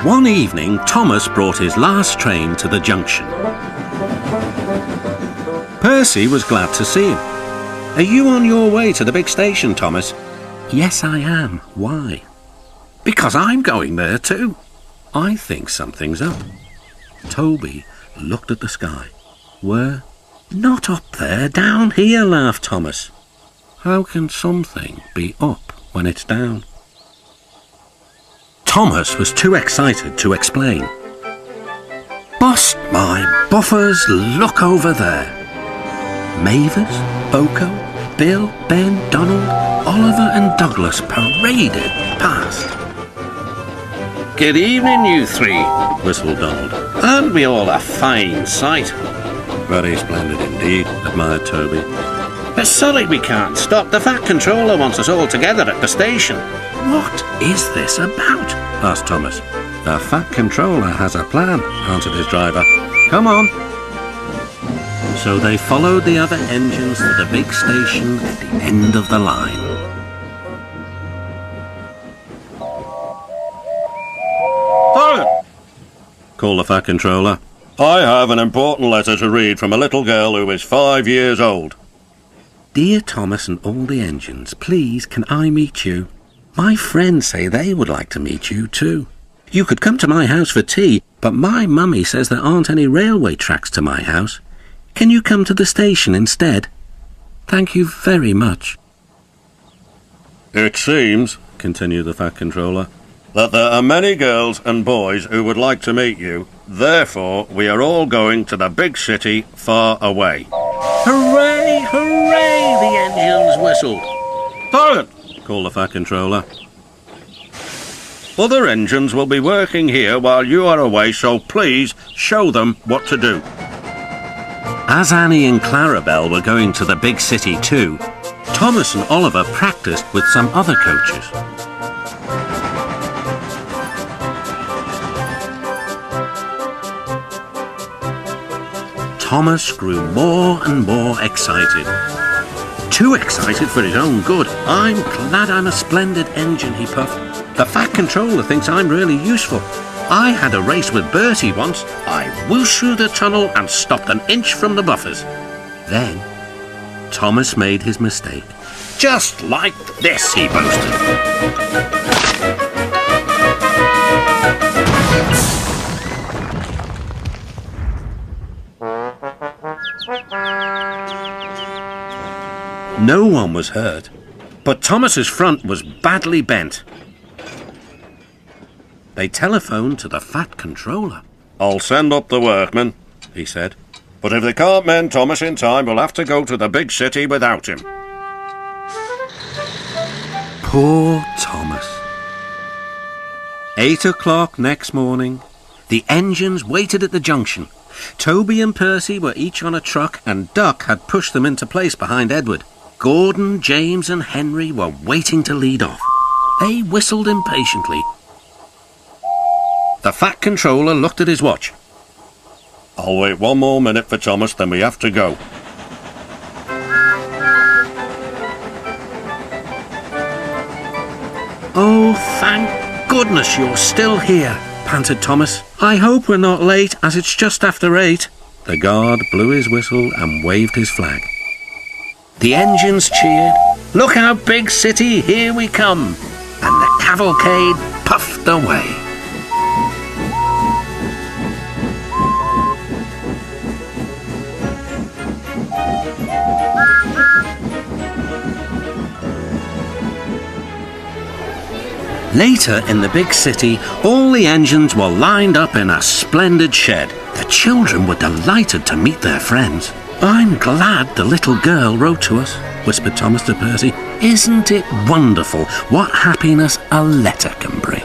One evening, Thomas brought his last train to the junction. Percy was glad to see him. "Are you on your way to the big station, Thomas?" "Yes, I am. Why?" "Because I'm going there too." "I think something's up." Toby looked at the sky. "Where?" "Not up there, down here," laughed Thomas. "How can something be up when it's down?" Thomas was too excited to explain. "Bust my buffers, look over there." Mavis, Boko, Bill, Ben, Donald, Oliver and Douglas paraded past. "Good evening, you three," whistled Donald. "Aren't we all a fine sight?" "Very splendid indeed," admired Toby. "Sorry we can't stop. The Fat Controller wants us all together at the station." "What is this about?" asked Thomas. "The Fat Controller has a plan," answered his driver. "Come on." So they followed the other engines to the big station at the end of the line. "Halt!" called the Fat Controller. "I have an important letter to read from a little girl who is 5 years old." "Dear Thomas and all the engines, please can I meet you? My friends say they would like to meet you too. You could come to my house for tea, but my mummy says there aren't any railway tracks to my house. Can you come to the station instead? Thank you very much." "It seems," continued the Fat Controller, "that there are many girls and boys who would like to meet you. Therefore, we are all going to the big city far away." "Hooray! Hooray!" the engines whistled. "Silent!" called the Fat Controller. "Other engines will be working here while you are away, so please show them what to do." As Annie and Clarabelle were going to the big city too, Thomas and Oliver practiced with some other coaches. Thomas grew more and more excited. Too excited for his own good. "I'm glad I'm a splendid engine," he puffed. "The Fat Controller thinks I'm really useful. I had a race with Bertie once. I whooshed through the tunnel and stopped an inch from the buffers." Then Thomas made his mistake. "Just like this," he boasted. No one was hurt, but Thomas's front was badly bent. They telephoned to the Fat Controller. "I'll send up the workmen," he said. "But if they can't mend Thomas in time, we'll have to go to the big city without him." Poor Thomas. 8 o'clock next morning. The engines waited at the junction. Toby and Percy were each on a truck, and Duck had pushed them into place behind Edward. Gordon, James and Henry were waiting to lead off. They whistled impatiently. The Fat Controller looked at his watch. "I'll wait one more minute for Thomas, then we have to go." "Oh, thank goodness you're still here," panted Thomas. "I hope we're not late, as it's just after 8. The guard blew his whistle and waved his flag. The engines cheered. "Look out, big city, here we come!" And the cavalcade puffed away. Later in the big city, all the engines were lined up in a splendid shed. The children were delighted to meet their friends. "I'm glad the little girl wrote to us," whispered Thomas to Percy. "Isn't it wonderful what happiness a letter can bring?"